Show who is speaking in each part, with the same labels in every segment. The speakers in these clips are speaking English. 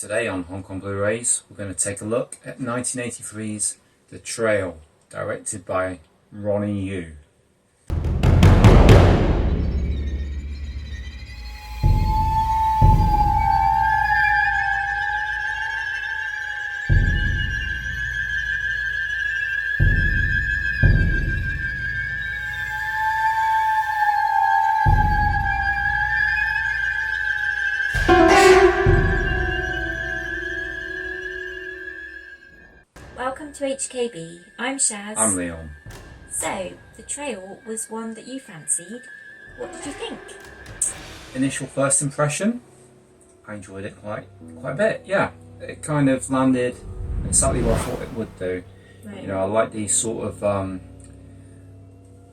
Speaker 1: Today on Hong Kong Blu-rays, we're going to take a look at 1983's The Trail, directed by Ronny Yu.
Speaker 2: Welcome to HKB. I'm Shaz.
Speaker 1: I'm Leon.
Speaker 2: So, The Trail was one that you fancied. What did you think?
Speaker 1: Initial first impression, I enjoyed it quite a bit. Yeah, it kind of landed exactly what I thought it would do.
Speaker 2: Right.
Speaker 1: You know, I like these sort of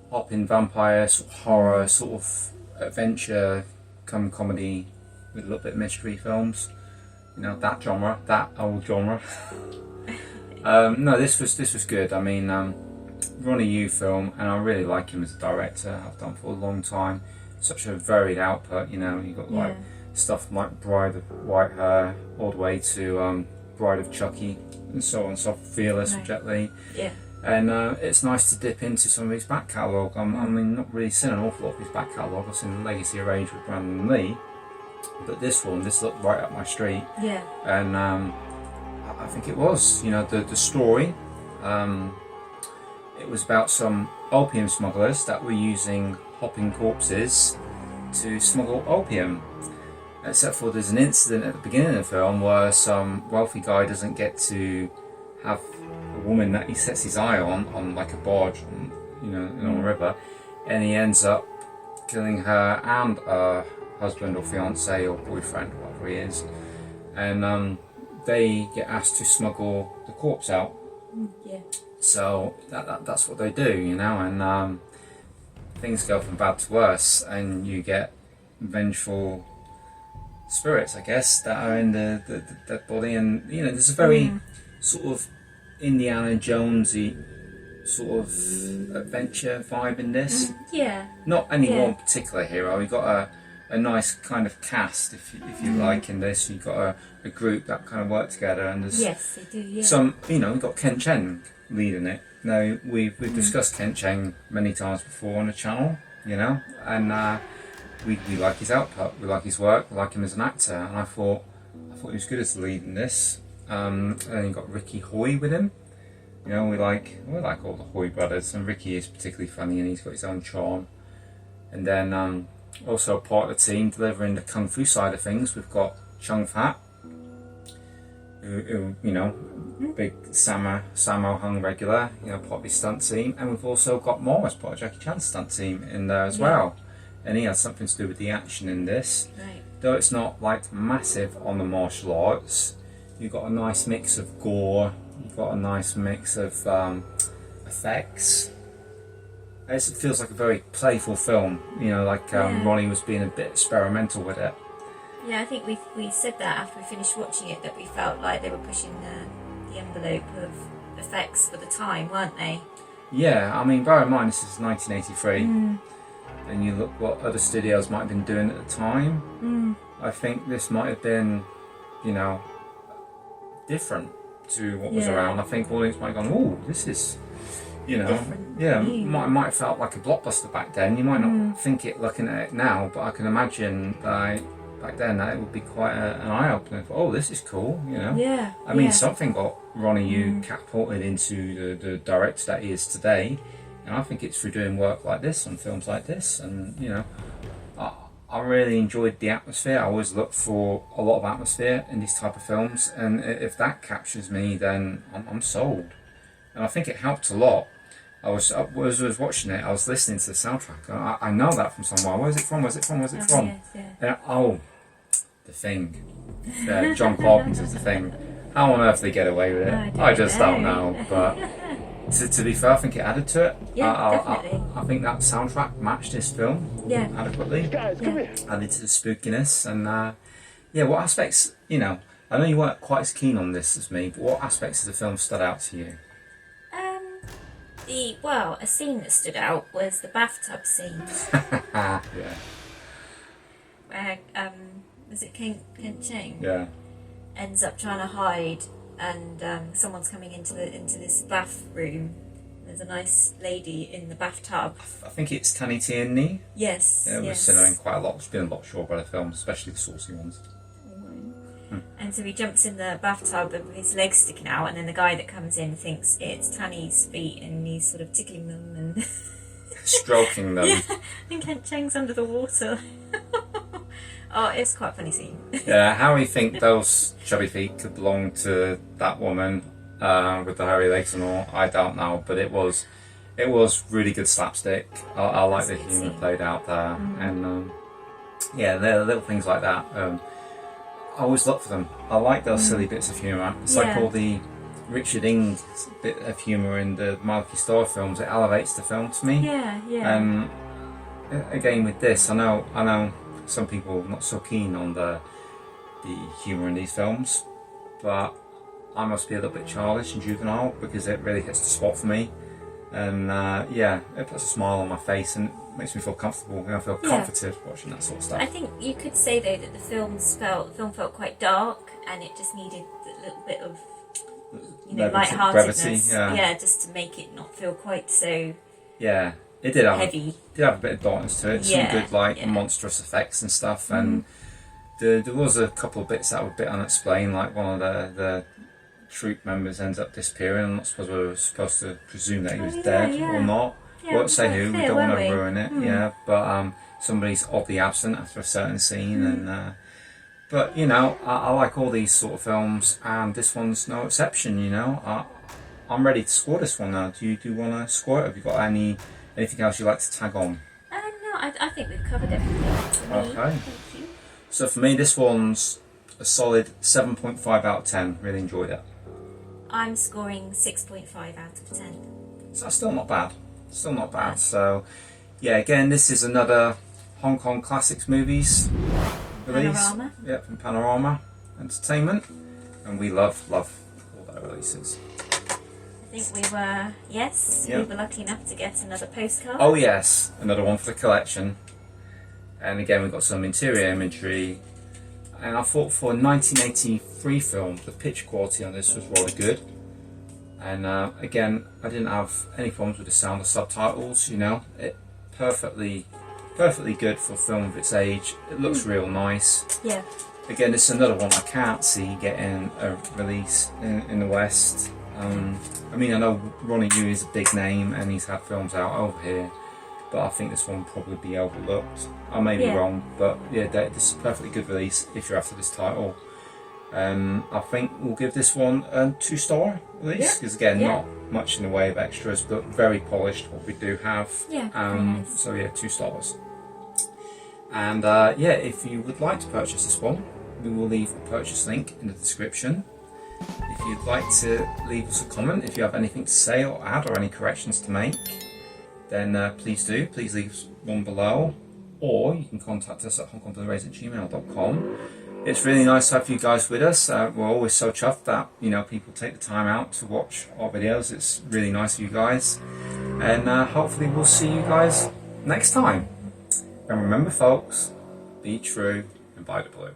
Speaker 1: hopping vampire, sort of horror, sort of adventure, come comedy with a little bit of mystery films. You know, that genre, that old genre. No, this was good. I mean, Ronny Yu film, and I really like him as a director. I've done for a long time. Such a varied output. You know, you got like stuff like Bride of White Hair, all the way to Bride of Chucky, and so on. So Fearless,
Speaker 2: Right.
Speaker 1: Jet Li.
Speaker 2: Yeah.
Speaker 1: And it's nice to dip into some of his back catalogue. I mean, not really seen an awful lot of his back catalogue. I've seen Legacy of Rage with Brandon Lee, but this looked right up my street.
Speaker 2: Yeah.
Speaker 1: And I think it was, you know, the story. It was about some opium smugglers that were using hopping corpses to smuggle opium. Except for there's an incident at the beginning of the film where some wealthy guy doesn't get to have a woman that he sets his eye on like a barge, you know, on a river, and he ends up killing her and her husband or fiance or boyfriend, whatever he is, and they get asked to smuggle the corpse out.
Speaker 2: Yeah.
Speaker 1: So that's what they do, you know, and things go from bad to worse, and you get vengeful spirits, I guess, that are in the dead body, and you know, there's a very sort of Indiana Jonesy sort of adventure vibe in this.
Speaker 2: Yeah.
Speaker 1: Not any one particular hero. You've got a nice kind of cast, if you like, in this. You've got a group that kind of work together, and there's
Speaker 2: Yes, they do. Yeah.
Speaker 1: some, you know, we've got Kent Cheng leading it. Now we've discussed Kent Cheng many times before on the channel, you know, and we like his output, we like his work, we like him as an actor, and I thought he was good as the lead in this. And then you've got RICKY HUI with him. You know, we like all the Hui brothers, and Ricky is particularly funny, and he's got his own charm. And then also part of the team delivering the kung fu side of things, we've got CHUNG FAT, who you know, big SAMMO HUNG regular, you know, part of his stunt team, and we've also got Morris, part of Jackie Chan's stunt team, in there as well. And he has something to do with the action in this.
Speaker 2: Right.
Speaker 1: Though it's not like massive on the martial arts, you've got a nice mix of gore, you've got a nice mix of effects. It feels like a very playful film, you know, like Ronnie was being a bit experimental with it.
Speaker 2: Yeah, I think we said that after we finished watching it, that we felt like they were pushing the envelope of effects for the time, weren't they?
Speaker 1: Yeah, I mean, bear in mind this is 1983, and you look what other studios might have been doing at the time. I think this might have been, you know, different to what was around. I think audience might have gone, "Oh, this is, you know, might have felt like a blockbuster back then." You might not think it looking at it now, but I can imagine that back then that it would be quite an eye opener. Oh, this is cool, you know.
Speaker 2: Yeah.
Speaker 1: I mean, something got Ronny Yu catapulted into the director that he is today, and I think it's through doing work like this on films like this, and you know, I really enjoyed the atmosphere. I always look for a lot of atmosphere in these type of films, and if that captures me, then I'm sold. And I think it helped a lot. As I was watching it, I was listening to the soundtrack. I know that from somewhere. Where's it from? Where's it from? Where's it from?
Speaker 2: Yes, yeah.
Speaker 1: And, The Thing. John Carpenter's The Thing. How on earth they get away with it? I just don't know. But to be fair, I think it added to it.
Speaker 2: Yeah, definitely.
Speaker 1: I think that soundtrack matched this film adequately.
Speaker 3: Guys, come here.
Speaker 1: Added to the spookiness, and what aspects, you know, I know you weren't quite as keen on this as me, but what aspects of the film stood out to you?
Speaker 2: A scene that stood out was the bathtub scene.
Speaker 1: Yeah.
Speaker 2: Where was it Kent Cheng?
Speaker 1: Yeah.
Speaker 2: ends up trying to hide, and someone's coming into this bathroom. There's a nice lady in the bathtub.
Speaker 1: I think it's Tanny Tierney.
Speaker 2: Yes.
Speaker 1: It was
Speaker 2: yes.
Speaker 1: in quite a lot. It's been a lot short by the films, especially the saucy ones.
Speaker 2: And so he jumps in the bathtub with his legs sticking out, and then the guy that comes in thinks it's Tanny's feet, and he's sort of tickling them and
Speaker 1: stroking them.
Speaker 2: Yeah, and Kent Cheng's under the water. Oh, it's quite a funny scene.
Speaker 1: Yeah, how we think those chubby feet could belong to that woman with the hairy legs and all, I don't know, but it was really good slapstick. I like the humour played out there, and yeah, there are little things like that. I always look for them. I like those silly bits of humour. It's like all the Richard Ing bit of humour in the Malky Store films. It elevates the film to me.
Speaker 2: Yeah, yeah.
Speaker 1: Again with this, I know some people are not so keen on the humour in these films, but I must be a little bit childish and juvenile because it really hits the spot for me. And yeah, it puts a smile on my face and makes me feel comfortable. I feel comforted watching that sort of stuff.
Speaker 2: I think you could say though that the film felt quite dark, and it just needed a little bit of lightheartedness. Yeah, just to make it not feel quite so. Yeah, it did have heavy.
Speaker 1: Did have a bit of darkness to it. Some good monstrous effects and stuff, and there was a couple of bits that were a bit unexplained. Like one of the troop members ends up disappearing. I'm not supposed we were supposed to presume that he was dead or not. Won't say who. We don't want to ruin it. Yeah, but somebody's oddly absent after a certain scene, and but you know, I like all these sort of films, and this one's no exception. You know, I'm ready to score this one now. Do you want to score it? Have you got anything else you'd like to tag on?
Speaker 2: No, I think we've covered everything.
Speaker 1: Okay.
Speaker 2: Thank you.
Speaker 1: So for me, this one's a solid 7.5 out of 10. Really enjoyed it.
Speaker 2: I'm scoring 6.5 out of 10.
Speaker 1: So that's still not bad. Still not bad. So yeah, again, this is another Hong Kong Classics Movies release.
Speaker 2: Panorama.
Speaker 1: Yeah, from Panorama Entertainment, and we love all their releases.
Speaker 2: I think we were lucky enough to get another postcard.
Speaker 1: Oh yes, another one for the collection. And again, we've got some interior imagery. And I thought for a 1983 film, the picture quality on this was really good. And again, I didn't have any problems with the sound of subtitles. You know, it perfectly good for a film of its age. It looks real nice.
Speaker 2: Yeah.
Speaker 1: Again, this is another one I can't see getting a release in the West. I mean, I know Ronny Yu is a big name and he's had films out over here, but I think this one will probably be overlooked. I may be wrong, but yeah, this is a perfectly good release if you're after this title. I think we'll give this one a 2-star release, because again, not much in the way of extras, but very polished what we do have.
Speaker 2: Yeah, very nice.
Speaker 1: So yeah, 2 stars. And yeah, if you would like to purchase this one, we will leave a purchase link in the description. If you'd like to leave us a comment, if you have anything to say or add or any corrections to make, then please do. Please leave us one below, or you can contact us at hongkongblu-rays@gmail.com. It's really nice to have you guys with us. We're always so chuffed that people take the time out to watch our videos. It's really nice of you guys, and hopefully we'll see you guys next time. And remember, folks, be true and buy the blue.